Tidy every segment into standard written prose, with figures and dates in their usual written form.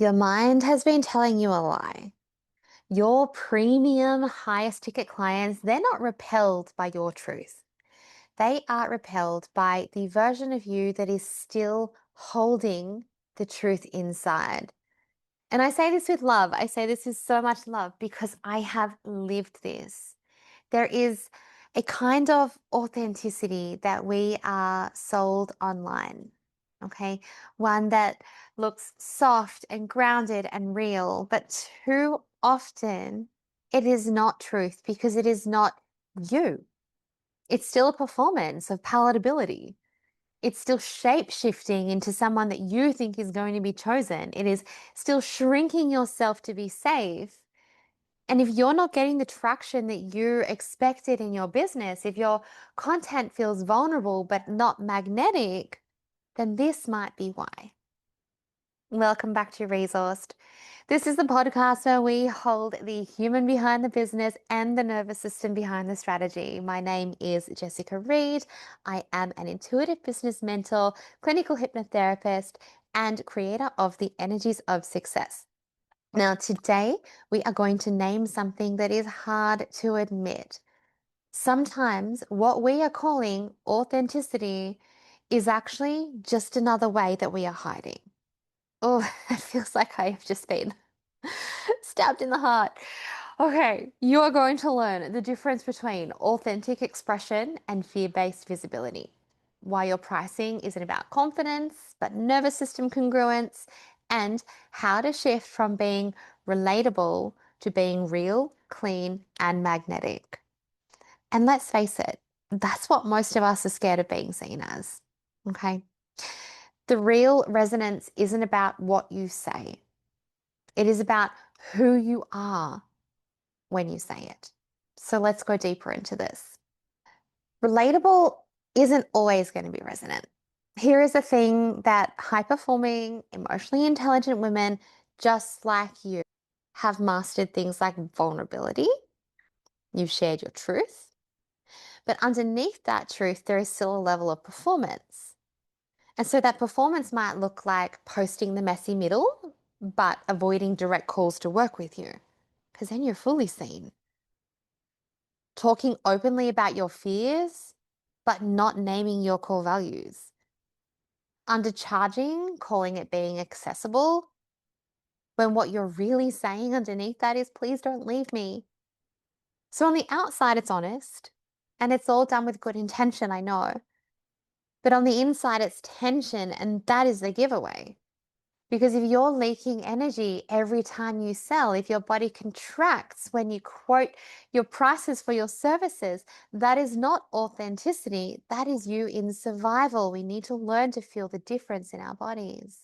Your mind has been telling you a lie. Your premium highest ticket clients, they're not repelled by your truth. They are repelled by the version of you that is still holding the truth inside. And I say this with love. I say this with so much love because I have lived this. There is a kind of authenticity that we are sold online. Okay. One that looks soft and grounded and real, but too often it is not truth because it is not you. It's still a performance of palatability. It's still shape shifting into someone that you think is going to be chosen. It is still shrinking yourself to be safe. And if you're not getting the traction that you expected in your business, if your content feels vulnerable but not magnetic, then this might be why. Welcome back to Resourced. This is the podcast where we hold the human behind the business and the nervous system behind the strategy. My name is Jessica Reed. I am an intuitive business mentor, clinical hypnotherapist, and creator of the Energies of Success. Now, today we are going to name something that is hard to admit. Sometimes what we are calling authenticity is actually just another way that we are hiding. Oh, it feels like I have just been stabbed in the heart. Okay, you are going to learn the difference between authentic expression and fear-based visibility. Why your pricing isn't about confidence, but nervous system congruence, and how to shift from being relatable to being real, clean, and magnetic. And let's face it, that's what most of us are scared of being seen as. Okay. The real resonance isn't about what you say. It is about who you are when you say it. So let's go deeper into this. Relatable isn't always going to be resonant. Here is a thing that high performing, emotionally intelligent women just like you have mastered things like vulnerability. You've shared your truth. But underneath that truth, there is still a level of performance. And so that performance might look like posting the messy middle, but avoiding direct calls to work with you, because then you're fully seen. Talking openly about your fears, but not naming your core values. Undercharging, calling it being accessible, when what you're really saying underneath that is, please don't leave me. So on the outside, it's honest, and it's all done with good intention, I know. But on the inside, it's tension, and that is the giveaway. Because if you're leaking energy every time you sell, if your body contracts when you quote your prices for your services, that is not authenticity. That is you in survival. We need to learn to feel the difference in our bodies.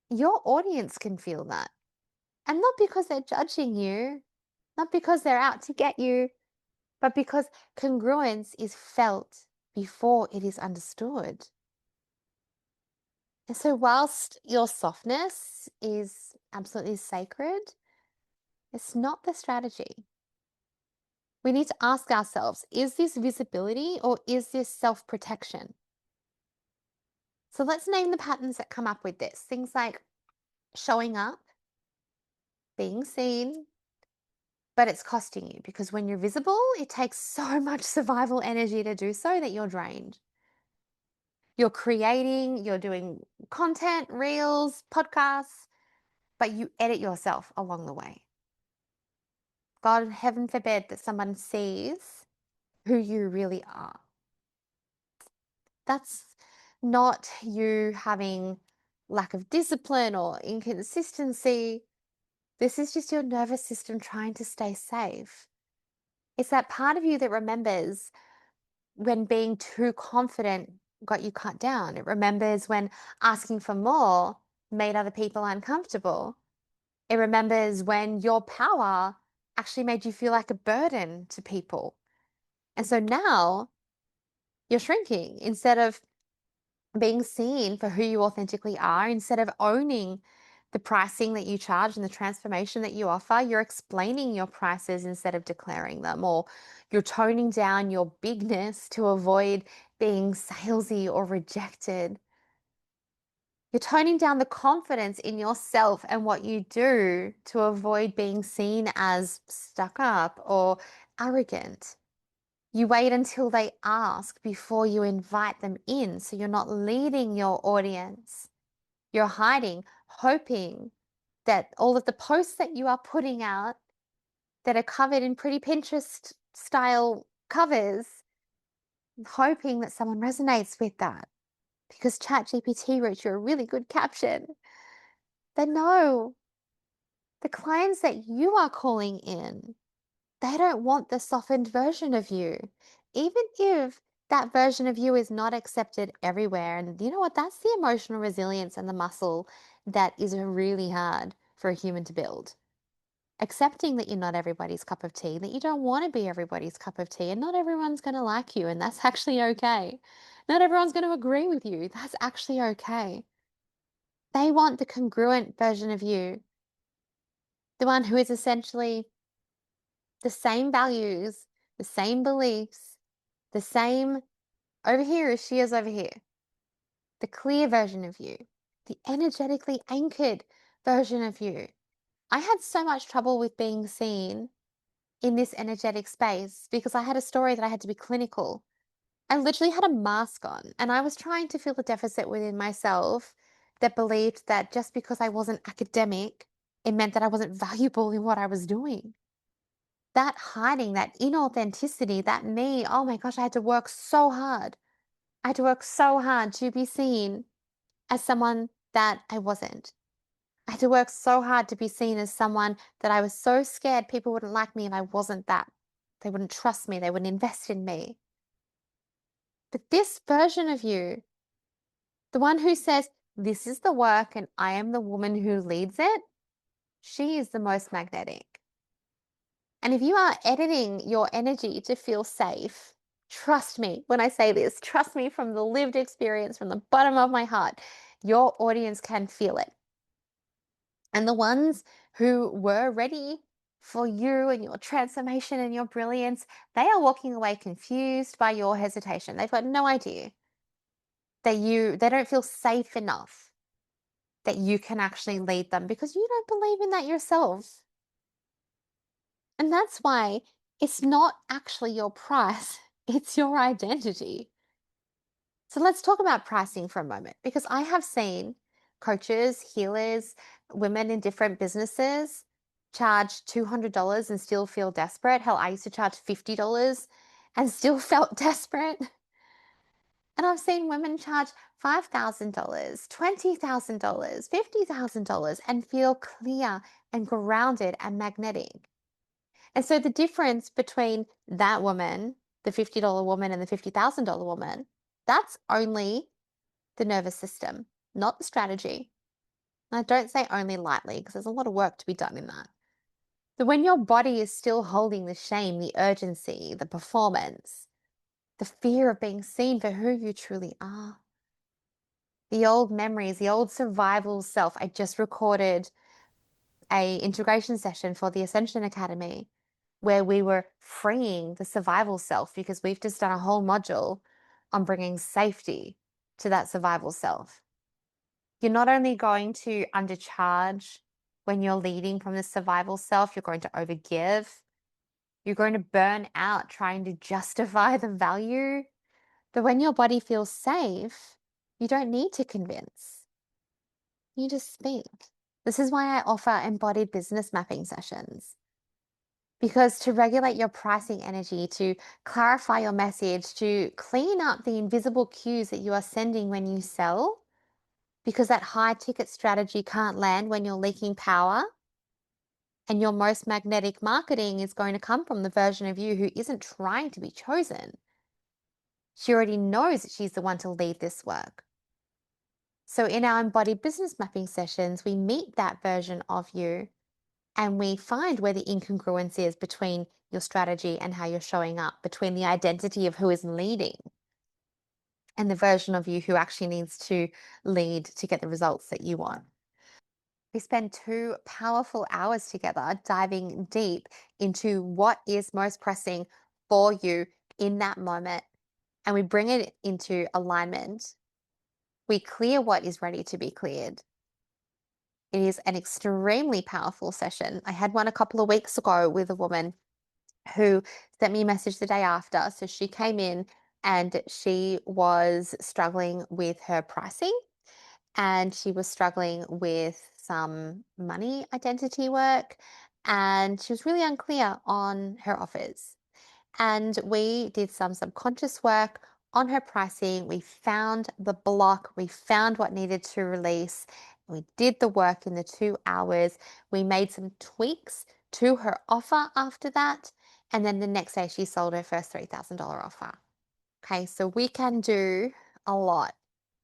Your audience can feel that. And not because they're judging you, not because they're out to get you, but because congruence is felt before it is understood. And so, whilst your softness is absolutely sacred, it's not the strategy. We need to ask ourselves, is this visibility or is this self protection? So, let's name the patterns that come up with this. Things like showing up, being seen, but it's costing you because when you're visible, it takes so much survival energy to do so that you're drained. You're creating, you're doing content, reels, podcasts, but you edit yourself along the way. God, heaven forbid that someone sees who you really are. That's not you having lack of discipline or inconsistency. This is just your nervous system trying to stay safe. It's that part of you that remembers when being too confident got you cut down. It remembers when asking for more made other people uncomfortable. It remembers when your power actually made you feel like a burden to people. And so now you're shrinking instead of being seen for who you authentically are, instead of owning the pricing that you charge and the transformation that you offer, you're explaining your prices instead of declaring them, or you're toning down your bigness to avoid being salesy or rejected. You're toning down the confidence in yourself and what you do to avoid being seen as stuck up or arrogant. You wait until they ask before you invite them in, so you're not leading your audience. You're hiding, hoping that all of the posts that you are putting out that are covered in pretty Pinterest style covers, hoping that someone resonates with that because ChatGPT wrote you a really good caption. But no, the clients that you are calling in, they don't want the softened version of you. Even if that version of you is not accepted everywhere. And you know what? That's the emotional resilience and the muscle that is really hard for a human to build. Accepting that you're not everybody's cup of tea, that you don't want to be everybody's cup of tea, and not everyone's going to like you, and that's actually okay. Not everyone's going to agree with you. That's actually okay. They want the congruent version of you, the one who is essentially the same values, the same beliefs, the same over here as she is over here. The clear version of you, the energetically anchored version of you. I had so much trouble with being seen in this energetic space because I had a story that I had to be clinical. I literally had a mask on and I was trying to fill a deficit within myself that believed that just because I wasn't academic, it meant that I wasn't valuable in what I was doing. That hiding, that inauthenticity, that me, oh my gosh, I had to work so hard. I had to work so hard to be seen as someone that I wasn't. I had to work so hard to be seen as someone that I was so scared people wouldn't like me if I wasn't that. They wouldn't trust me, they wouldn't invest in me. But this version of you, the one who says, this is the work and I am the woman who leads it, she is the most magnetic. And if you are editing your energy to feel safe, trust me when I say this, trust me from the lived experience, from the bottom of my heart, your audience can feel it. And the ones who were ready for you and your transformation and your brilliance, they are walking away confused by your hesitation. They've got no idea that they don't feel safe enough that you can actually lead them because you don't believe in that yourself. And that's why it's not actually your price, it's your identity. So let's talk about pricing for a moment because I have seen coaches, healers, women in different businesses charge $200 and still feel desperate. Hell, I used to charge $50 and still felt desperate. And I've seen women charge $5,000, $20,000, $50,000 and feel clear and grounded and magnetic. And so the difference between that woman, the $50 woman and the $50,000 woman, that's only the nervous system, not the strategy. And I don't say only lightly because there's a lot of work to be done in that. But when your body is still holding the shame, the urgency, the performance, the fear of being seen for who you truly are, the old memories, the old survival self. I just recorded a integration session for the Ascension Academy where we were freeing the survival self because we've just done a whole module on bringing safety to that survival self. You're not only going to undercharge when you're leading from the survival self, you're going to overgive. You're going to burn out trying to justify the value. But when your body feels safe, you don't need to convince. You just speak. This is why I offer embodied business mapping sessions. Because to regulate your pricing energy, to clarify your message, to clean up the invisible cues that you are sending when you sell, because that high ticket strategy can't land when you're leaking power. And your most magnetic marketing is going to come from the version of you who isn't trying to be chosen. She already knows that she's the one to lead this work. So in our embodied business mapping sessions, we meet that version of you and we find where the incongruence is between your strategy and how you're showing up, between the identity of who is leading and the version of you who actually needs to lead to get the results that you want. We spend 2 powerful hours together diving deep into what is most pressing for you in that moment. And we bring it into alignment We clear what is ready to be cleared. It is an extremely powerful session. I had one a couple of weeks ago with a woman who sent me a message the day after. So she came in and she was struggling with her pricing and she was struggling with some money identity work and she was really unclear on her offers. And we did some subconscious work on her pricing. We found the block, we found what needed to release. We did the work in the 2 hours. We made some tweaks to her offer after that. And then the next day, she sold her first $3,000 offer. Okay, so we can do a lot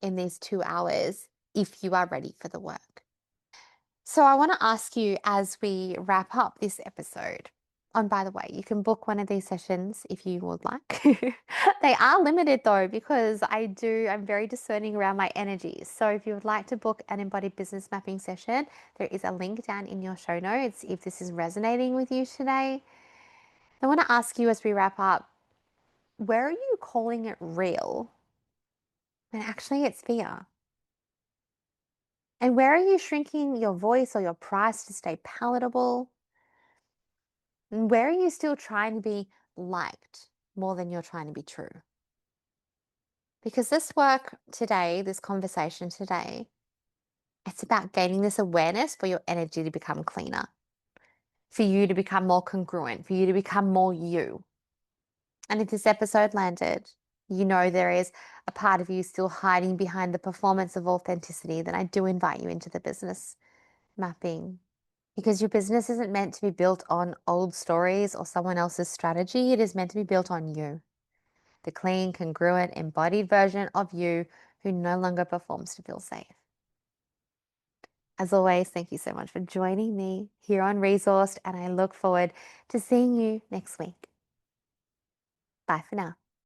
in these 2 hours if you are ready for the work. So I want to ask you as we wrap up this episode. And by the way, you can book one of these sessions if you would like. They are limited though, because I'm very discerning around my energies. So if you would like to book an embodied business mapping session, there is a link down in your show notes if this is resonating with you today. I want to ask you as we wrap up, where are you calling it real? And actually it's fear. And where are you shrinking your voice or your price to stay palatable? And where are you still trying to be liked more than you're trying to be true? Because this work today, this conversation today, it's about gaining this awareness for your energy to become cleaner, for you to become more congruent, for you to become more you. And if this episode landed, you know there is a part of you still hiding behind the performance of authenticity, then I do invite you into the business mapping. Because your business isn't meant to be built on old stories or someone else's strategy. It is meant to be built on you, the clean, congruent, embodied version of you who no longer performs to feel safe. As always, thank you so much for joining me here on Resourced, and I look forward to seeing you next week. Bye for now.